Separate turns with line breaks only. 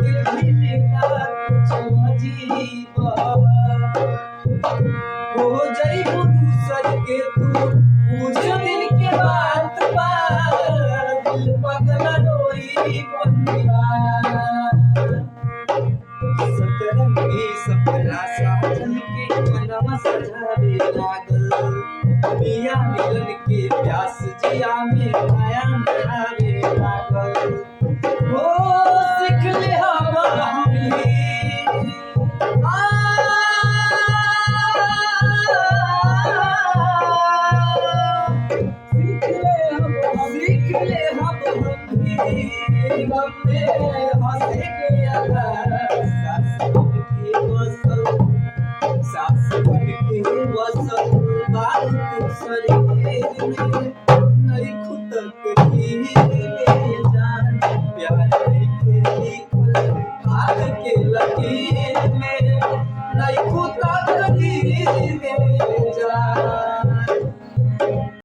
के भी मिला कुछ अजीब हो जाई वो दूसर के तू पूछ दिल के बात दिल पगला रोई बंदीवाना सतरंगी सपना साजन के मनवा सजावे लागल पिया मिलन के प्यास जिया में माया बढ़ावे लागल ओ सीख ले हवा हमनी सीख ले हम गम में हंसे के सास बन के वसल बाल तू शरीर में नहीं खुदक जान प्यार नहीं खेली भाग के लकीर में नहीं खुदक में